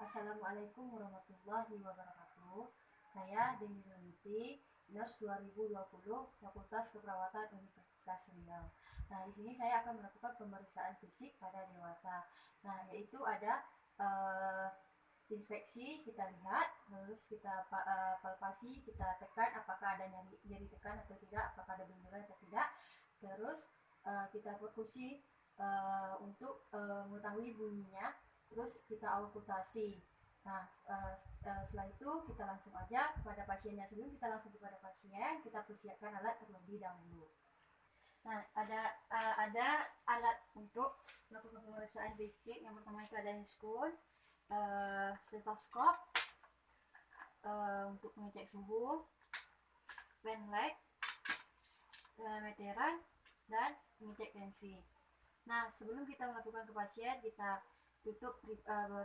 Assalamualaikum warahmatullahi wabarakatuh. Saya Deni Nuriti, Nurse 2020, Fakultas Keperawatan Universitas Riau. Nah, di sini saya akan melakukan pemeriksaan fisik pada dewasa. Nah, yaitu ada inspeksi, kita lihat, terus kita palpasi, kita tekan apakah ada nyeri tekan atau tidak, apakah ada benjolan atau tidak. Terus kita perkusi untuk mengetahui bunyinya. Terus kita auskultasi. Nah, setelah itu kita langsung aja kepada pasiennya. Sebelum kita langsung kepada pasien, kita persiapkan alat terlebih dahulu. Nah, ada alat untuk melakukan pemeriksaan basic. Yang pertama itu ada handskun, stetoskop untuk mengecek suhu, penleg, meteran, dan mengecek tensi. Nah, sebelum kita melakukan ke pasien, kita tutup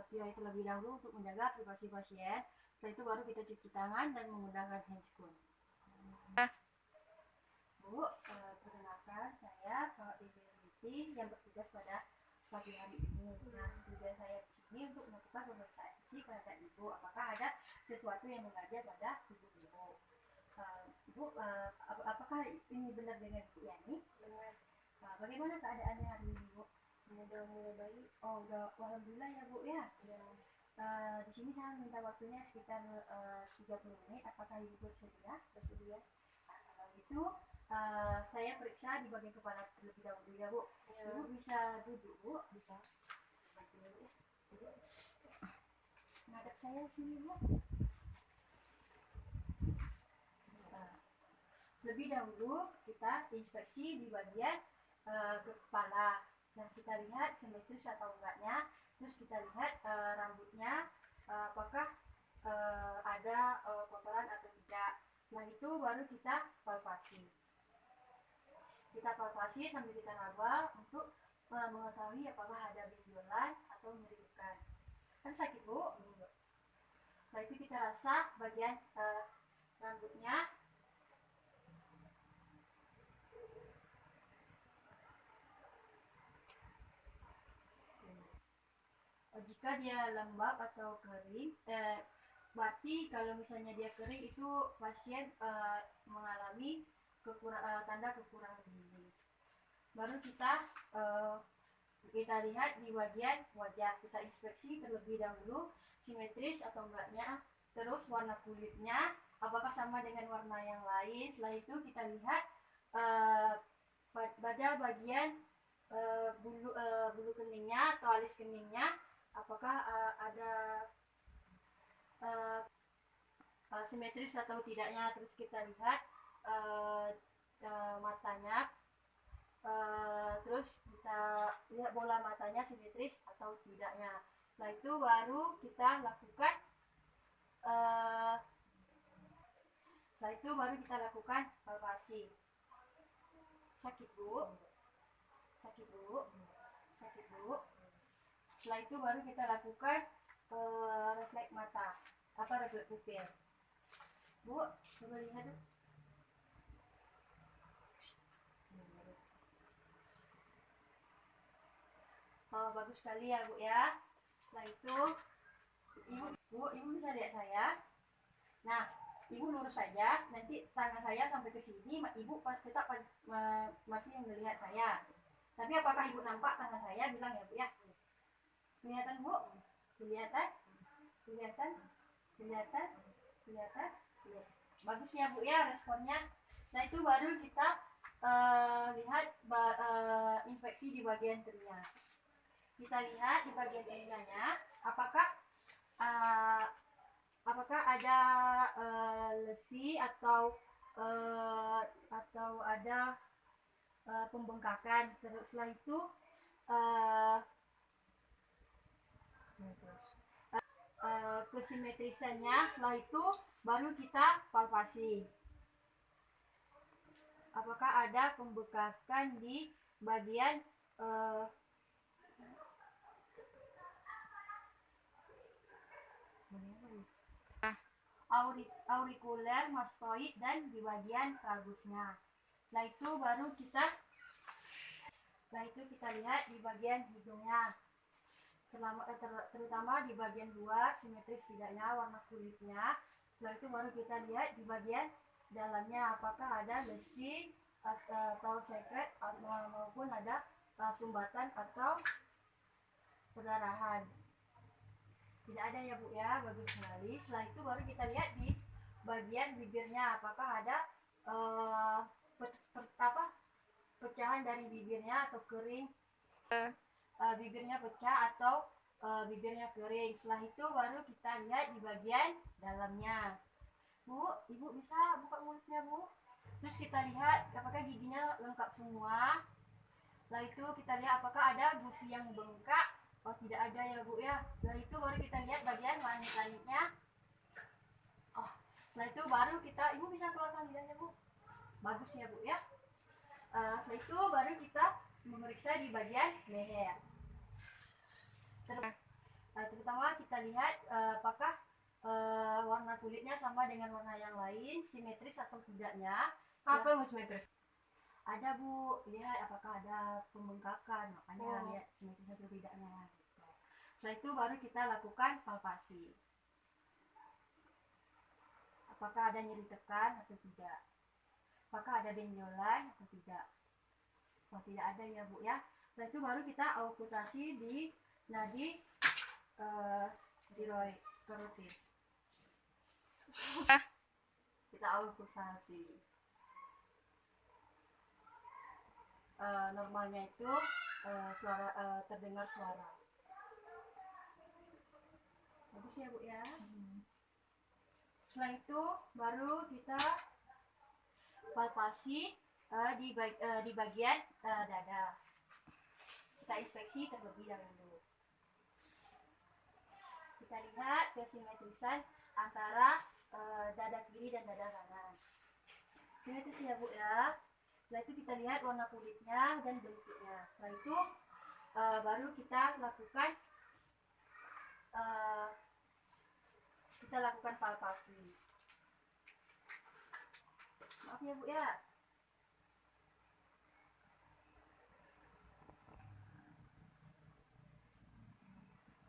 tirai terlebih dahulu untuk menjaga privasi pasien. Setelah itu baru kita cuci tangan dan menggunakan handskun. Bu, perkenalkan saya Kak Dewi yang bertugas pada pagi hari ini. Nah, tujuan saya di sini untuk melakukan pemeriksaan fisik terhadap ibu. Apakah ada sesuatu yang mengajar pada tubuh ibu? Ibu, apakah ini benar dengan ibu Yani? Benar. Bagaimana keadaannya hari ini, Bu? Udah mulai baik. Oh, udah, alhamdulillah ya Bu ya. Di sini saya minta waktunya sekitar 30 menit. Apakah Ibu bersedia? Bersedia. Kalau gitu saya periksa di bagian kepala terlebih dahulu ya Bu. Ya. Ibu bisa duduk Bu? Bisa. Duduk. Ngadep saya sini Bu. Lebih dahulu kita inspeksi di bagian kepala. Nah, kita lihat simetris atau enggaknya. Terus kita lihat rambutnya apakah ada kotoran atau tidak. Nah, itu baru kita palpasi. Kita palpasi sambil kita raba untuk mengetahui apakah ada benjolan atau nyeri tekan. Kan sakit Bu? Nah, itu kita rasa bagian rambutnya. Jika dia lembab atau kering, berarti kalau misalnya dia kering itu pasien mengalami tanda kekurangan gizi. Baru kita lihat di bagian wajah, kita inspeksi terlebih dahulu simetris atau enggaknya, terus warna kulitnya apakah sama dengan warna yang lain. Setelah itu kita lihat pada bagian bulu keningnya atau alis keningnya apakah ada simetris atau tidaknya. Terus kita lihat matanya, terus kita lihat bola matanya simetris atau tidaknya. Setelah itu baru kita lakukan palpasi. Sakit Bu? Sakit Bu? Sakit Bu? Setelah itu baru kita lakukan refleks mata atau refleks pupil. Bu, coba lihat. Oh, bagus sekali ya Bu ya. Setelah itu Ibu bisa lihat saya. Nah, Ibu lurus saja. Nanti tangan saya sampai ke sini, Ibu tetap masih melihat saya. Tapi apakah Ibu nampak tangan saya? Bilang ya Bu ya. Kelihatan Bu? Kelihatan? Kelihatan? Kelihatan? Kelihatan? Bagus ya Bu ya responnya. Nah, itu baru kita lihat infeksi di bagian telinga. Kita lihat di bagian telinganya apakah ada lesi atau ada pembengkakan. Terus setelah itu kesimetrisannya. Setelah itu baru kita palpasi apakah ada pembengkakan di bagian aurikuler, mastoid, dan di bagian tragusnya. Setelah itu baru kita lihat di bagian hidungnya. terutama di bagian luar simetris tidaknya warna kulitnya. Setelah itu baru kita lihat di bagian dalamnya apakah ada lesi atau sekret maupun ada sumbatan atau perdarahan. Tidak ada ya Bu ya, bagus sekali. Setelah itu baru kita lihat di bagian bibirnya apakah ada pecahan dari bibirnya atau kering, bibirnya pecah atau bibirnya kering. Setelah itu baru kita lihat di bagian dalamnya. Bu, Ibu bisa buka mulutnya Bu. Terus kita lihat apakah giginya lengkap semua. Setelah itu kita lihat apakah ada gusi yang bengkak. Oh tidak ada ya Bu ya. Setelah itu baru kita lihat bagian langit-langitnya. Oh, setelah itu baru kita, Ibu bisa keluarkan lidahnya Bu. Bagus ya Bu ya. Setelah itu baru kita memeriksa di bagian leher. Terutama kita lihat apakah warna kulitnya sama dengan warna yang lain, simetris atau tidaknya. Apa yang simetris? Ada Bu, lihat apakah ada pembengkakan, makanya lihat simetris atau tidaknya. Setelah itu baru kita lakukan palpasi. Apakah ada nyeri tekan atau tidak? Apakah ada benjolan atau tidak? Oh tidak ada ya Bu ya. Setelah itu baru kita auskultasi di nadi tiroid karotis. Kita auskultasi. Normalnya itu suara terdengar suara. Bagus ya Bu ya. Setelah itu baru kita palpasi di bagian dada. Kita inspeksi terlebih dahulu. Kita lihat kesimetrisan antara dada kiri dan dada kanan. Simetris ya Bu ya. Setelah itu kita lihat warna kulitnya dan bentuknya. Setelah itu baru kita lakukan palpasi. Maaf ya Bu ya.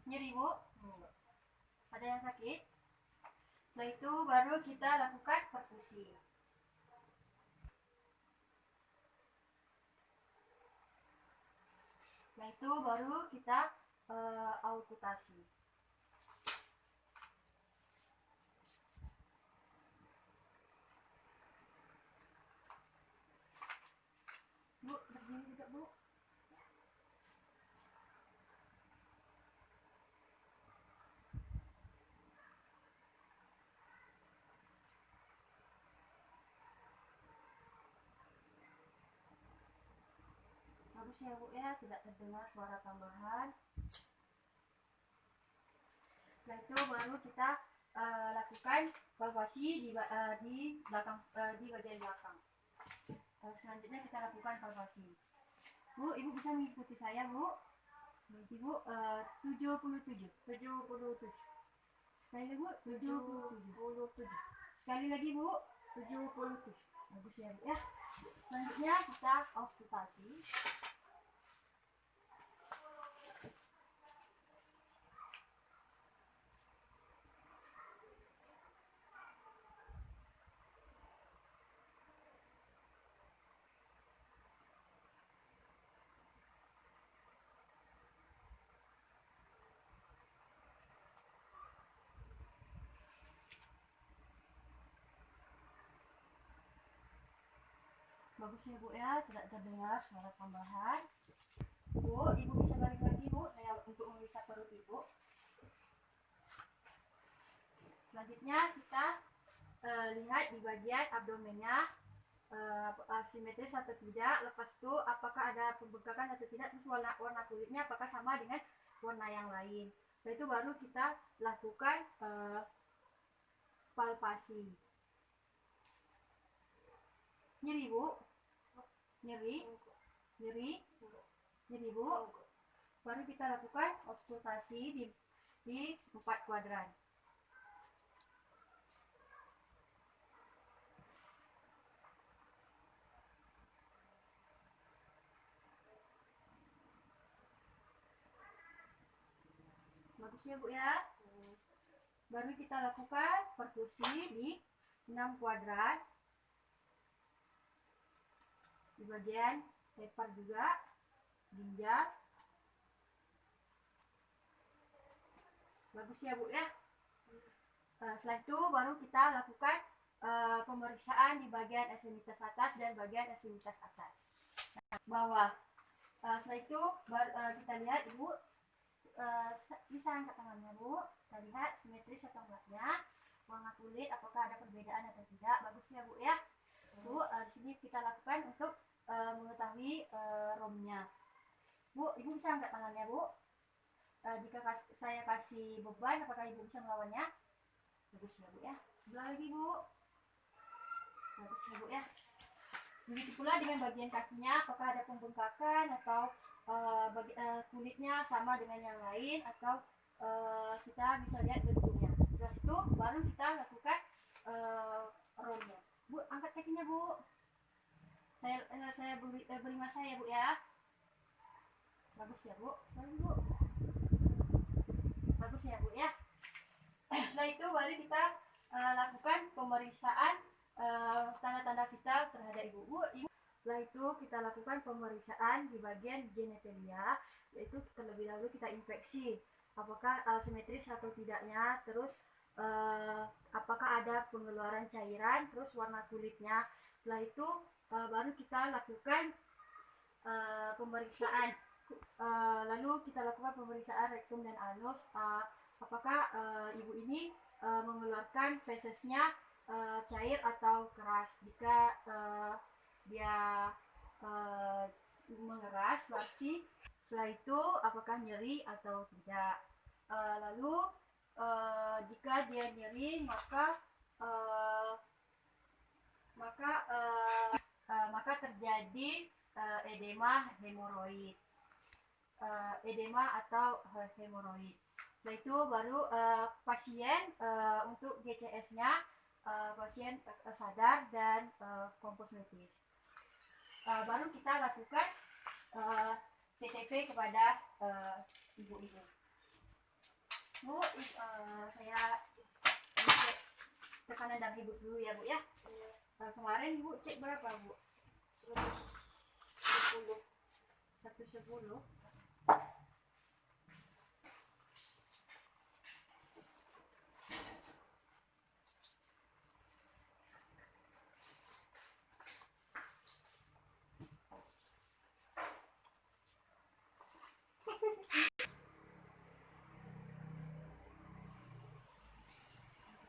Nyeri Bu? Ada yang sakit? Setelah itu baru kita lakukan perfusi. Setelah itu baru kita auskultasi. Bu, berdiri juga Bu. Bagus ya Bu ya, tidak terdengar suara tambahan. Setelah itu baru kita lakukan palpasi di bagian belakang. Selanjutnya kita lakukan palpasi. Bu, Ibu bisa mengikuti saya Bu. Ibu 77. Sekali lagi Bu, 77. Sekali lagi Bu, 77. Bagus ya Bu ya. Selanjutnya kita auskultasi. Bagus ya Bu ya, tidak terdengar suara tambahan. Bu, Ibu bisa balik lagi Bu untuk memeriksa perut Ibu. Selanjutnya kita lihat di bagian abdomennya simetris atau tidak. Lepas itu apakah ada pembengkakan atau tidak. Terus warna kulitnya apakah sama dengan warna yang lain. Setelah itu baru kita lakukan palpasi. Nyeri Bu? Nyeri Bu. Baru kita lakukan auskultasi di 4 kuadran. bagus ya Bu ya. Baru kita lakukan perkusi di 6 kuadrat. Di bagian tepar juga, ginjal. Bagus ya Bu ya. Setelah itu baru kita lakukan pemeriksaan di bagian ekstremitas atas dan bagian ekstremitas atas, bawah. Setelah itu kita lihat Ibu, bisa angkat tangannya Bu, kita lihat simetris atau enggaknya, warna kulit apakah ada perbedaan atau tidak. Bagus ya Bu ya. Bu, di sini kita lakukan untuk mengetahui romnya. Bu, Ibu bisa angkat tangannya Bu. Jika saya kasih beban, apakah Ibu bisa melawannya? Bagus ya Bu ya. Sebelah lagi Bu. Bagus ya Bu ya. Begitu pula dengan bagian kakinya, apakah ada pembengkakan atau kulitnya sama dengan yang lain, atau kita bisa lihat bentuknya. Setelah itu baru kita lakukan romnya. Bu, angkat kakinya Bu. Saya beri masa ya Bu ya. Bagus ya Bu. Selalu Bu. Bagus ya Bu ya. Setelah itu baru kita lakukan pemeriksaan tanda-tanda vital terhadap Ibu. Setelah itu kita lakukan pemeriksaan di bagian genitalia, yaitu terlebih dahulu kita infeksi apakah simetris atau tidaknya, terus apakah ada pengeluaran cairan, terus warna kulitnya. Setelah itu baru kita lakukan pemeriksaan, lalu kita lakukan pemeriksaan rektum dan anus, apakah Ibu ini mengeluarkan fesesnya cair atau keras. Jika dia mengeras, berarti setelah itu apakah nyeri atau tidak. Lalu jika dia nyeri, maka terjadi edema hemoroid, edema atau hemoroid. Setelah itu baru pasien untuk GCS-nya pasien sadar dan komposmetis. Baru kita lakukan TTP kepada ibu-ibu. Bu, saya cek tekanan darah Ibu dulu ya Bu ya. Kemarin Ibu cek berapa Bu? 110. 110.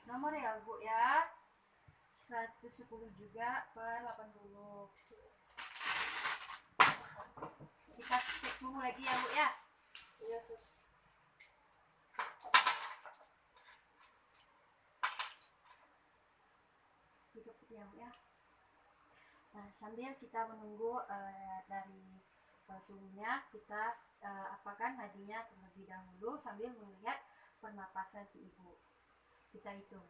Nomor ya Bu ya, 110 juga per 80. Kita cek dulu lagi ya Bu ya. Iya Sus. Cukup ya Bu ya. Nah, sambil kita menunggu dari suhunya, kita apakan nadinya terlebih dahulu sambil melihat pernapasan si Ibu. Kita hitung.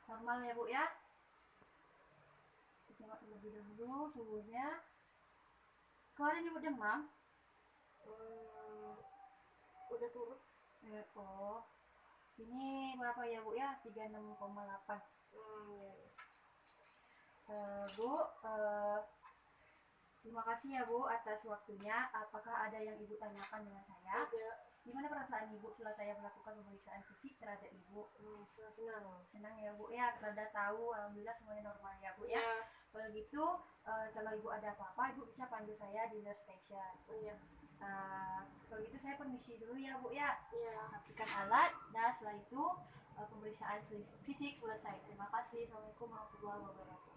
Normal ya Bu ya. Kita coba terlebih dahulu suhunya. Kemarin Ibu demam? Udah turun. Oh. Ini berapa ya Bu ya? 36,8. Bu, terima kasih ya Bu atas waktunya. Apakah ada yang Ibu tanyakan dengan saya? Ada. Gimana perasaan Ibu setelah saya melakukan pemeriksaan fisik terhadap Ibu? Senang. Senang ya Bu ya, rada tahu. Alhamdulillah semuanya normal ya Bu ya. Ya. Kalau gitu, kalau Ibu ada apa-apa, Ibu bisa panggil saya di nurse station. Iya. Kalau gitu saya permisi dulu ya Bu ya. Iya. Aktifkan alat, dan setelah itu pemeriksaan fisik selesai. Terima kasih. Assalamualaikum warahmatullahi wabarakatuh.